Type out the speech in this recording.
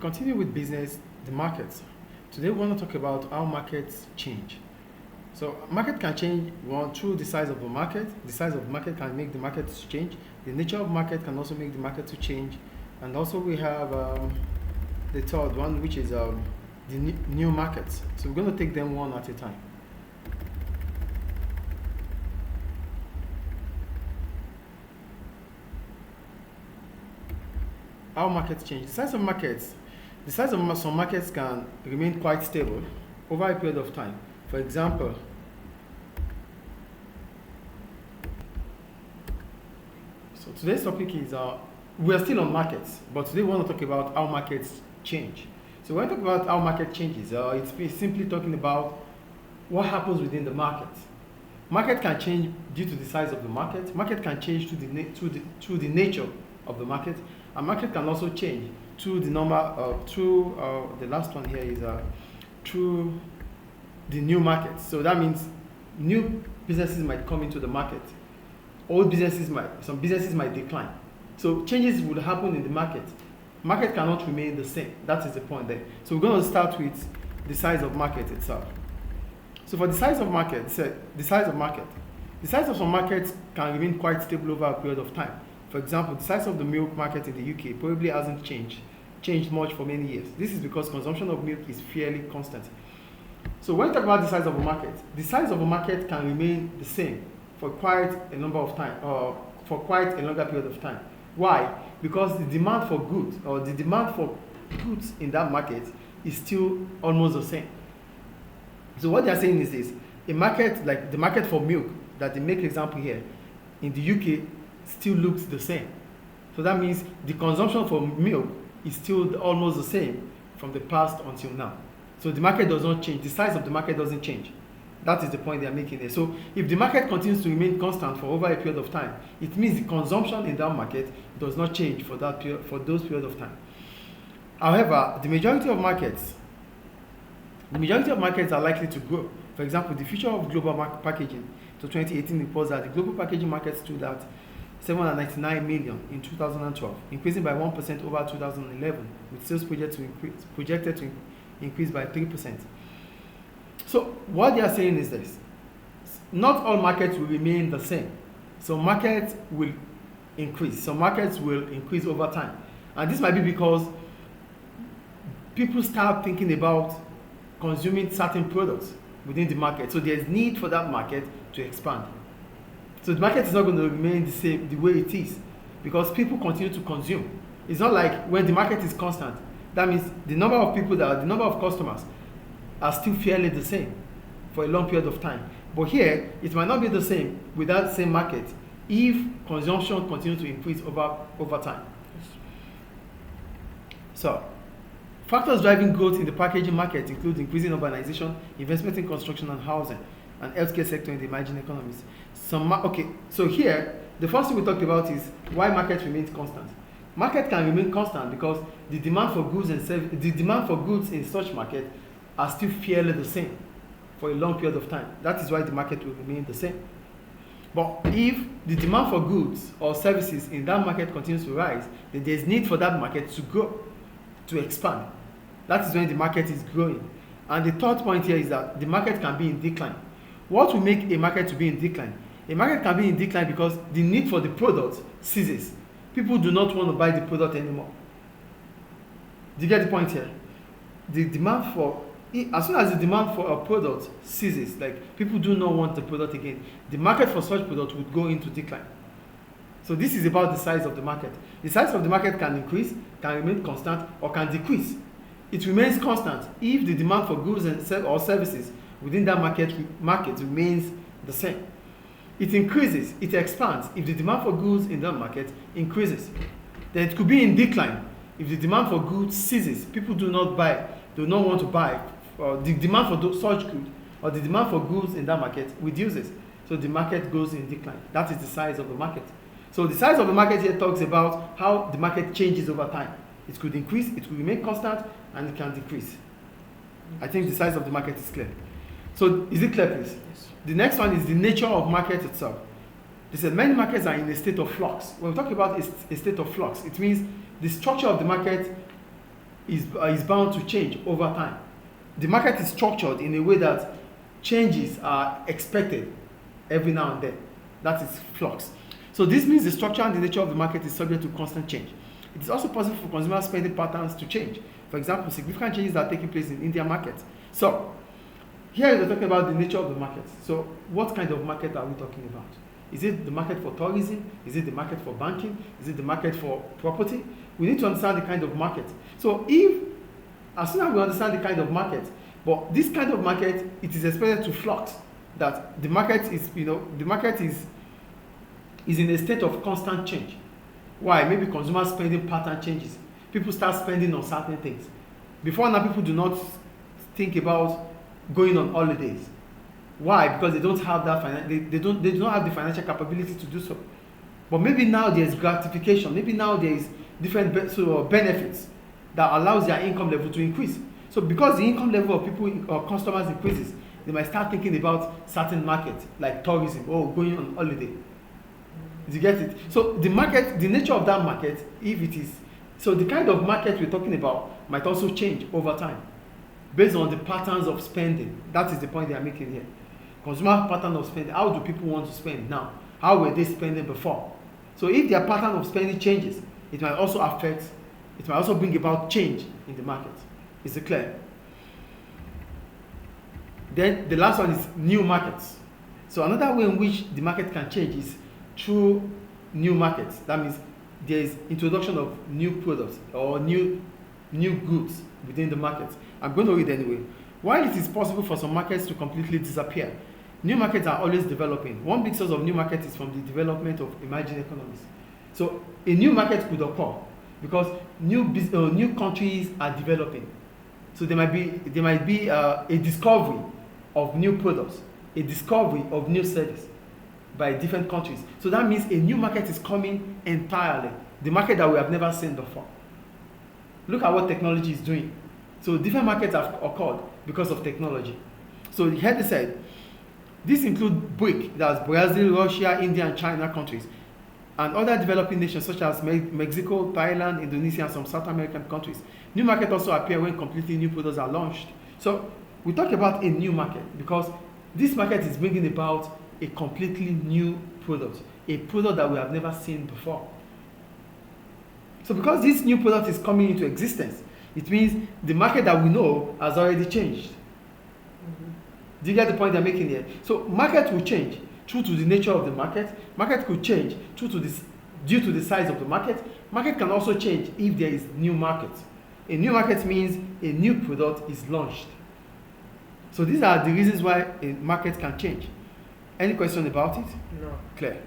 continue with business, the markets. Today we want to talk about how markets change. So market can change one through the size of the market. The size of the market can make the market to change. The nature of market can also make the market to change. And also we have the third one, which is the new markets. So we're going to take them one at a time. How markets change. The size of some markets can remain quite stable over a period of time. For example, so today's topic is, we are still on markets, but today we want to talk about how markets change. So when we talk about how market changes, it's simply talking about what happens within the market. Market can change due to the size of the market. Market can change through the nature of the market. And market can also change through the the last one here is through the new market. So that means new businesses might come into the market. Some businesses might decline. So changes will happen in the market. Market cannot remain the same. That is the point there. So we're going to start with the size of market itself. So for the size of some markets can remain quite stable over a period of time. For example, the size of the milk market in the UK probably hasn't changed much for many years. This is because consumption of milk is fairly constant. So when we talk about the size of a market can remain the same for quite a number of time, or for quite a longer period of time. Why? Because the demand for goods in that market is still almost the same. So what they are saying is this: a market like the market for milk that they make example here in the UK still looks the same. So that means the consumption for milk is still almost the same from the past until now. So the market does not change. The size of the market doesn't change. That is the point they are making there. So if the market continues to remain constant for over a period of time, it means the consumption in that market does not change for those period of time. However, the majority of markets are likely to grow. For example, the future of global packaging to 2018 reports that the global packaging market stood at 799 million in 2012, increasing by 1% over 2011, with sales projected to increase by 3%. So what they are saying is this: not all markets will remain the same. Some markets will increase. Some markets will increase over time. And this might be because people start thinking about consuming certain products within the market. So there's need for that market to expand. So the market is not going to remain the way it is because people continue to consume. It's not like when the market is constant, that means the number of customers are still fairly the same for a long period of time. But here, it might not be the same with that same market if consumption continues to increase over time. So, factors driving growth in the packaging market include increasing urbanization, investment in construction and housing, and healthcare sector in the emerging economies. So here, the first thing we talked about is why market remains constant. Market can remain constant because the demand for goods in such market are still fairly the same for a long period of time. That is why the market will remain the same. But if the demand for goods or services in that market continues to rise, then there's need for that market to grow, to expand. That is when the market is growing. And the third point here is that the market can be in decline. What will make a market to be in decline? A market can be in decline because the need for the product ceases. People do not want to buy the product anymore. Do you get the point here? As soon as the demand for a product ceases, like people do not want the product again, the market for such product would go into decline. So this is about the size of the market. The size of the market can increase, can remain constant, or can decrease. It remains constant if the demand for goods or services within that market remains the same. It increases, it expands if the demand for goods in that market increases. Then it could be in decline if the demand for goods ceases. People do not want to buy. The demand for such goods or the demand for goods in that market reduces. So the market goes in decline. That is the size of the market. So the size of the market here talks about how the market changes over time. It could increase, it could remain constant, and it can decrease. I think the size of the market is clear. So is it clear, please? Yes. The next one is the nature of market itself. They said many markets are in a state of flux. When we talk about a state of flux, it means the structure of the market is bound to change over time. The market is structured in a way that changes are expected every now and then. That is flux. So this means the structure and the nature of the market is subject to constant change. It is also possible for consumer spending patterns to change. For example, significant changes are taking place in Indian market. So here we're talking about the nature of the market. So what kind of market are we talking about? Is it the market for tourism? Is it the market for banking? Is it the market for property? We need to understand the kind of market. So as soon as we understand the kind of market, but this kind of market, it is expected to flux, that the market is, the market is in a state of constant change. Why? Maybe consumer spending pattern changes. People start spending on certain things. Before now, people do not think about going on holidays. Why? Because they don't have that they do not have the financial capability to do so. But maybe now there's gratification. Maybe now there is different benefits that allows their income level to increase. So because the income level of people or customers increases, they might start thinking about certain markets like tourism or going on holiday. Do you get it? So the market, the nature of that market, so the kind of market we're talking about might also change over time based on the patterns of spending. That is the point they are making here. Consumer pattern of spending. How do people want to spend now? How were they spending before? So if their pattern of spending changes, it might also bring about change in the market. Is it clear? Then the last one is new markets. So another way in which the market can change is through new markets. That means there is introduction of new products or new goods within the market. I'm going to read anyway. While it is possible for some markets to completely disappear, new markets are always developing. One big source of new market is from the development of emerging economies. So a new market could occur because new countries are developing. So there might be a discovery of new products, a discovery of new service by different countries. So that means a new market is coming entirely, the market that we have never seen before. Look at what technology is doing. So different markets have occurred because of technology. So here they said, this includes BRIC, that's Brazil, Russia, India, and China countries, and other developing nations such as Mexico, Thailand, Indonesia, and some South American countries. New markets also appear when completely new products are launched. So we talk about a new market because this market is bringing about a completely new product, a product that we have never seen before. So because this new product is coming into existence, it means the market that we know has already changed. Do you get the point they're making here? So market will change due to the nature of the market. Market could change due to the size of the market. Market can also change if there is new market. A new market means a new product is launched. So these are the reasons why a market can change. Any question about it? No. Clear.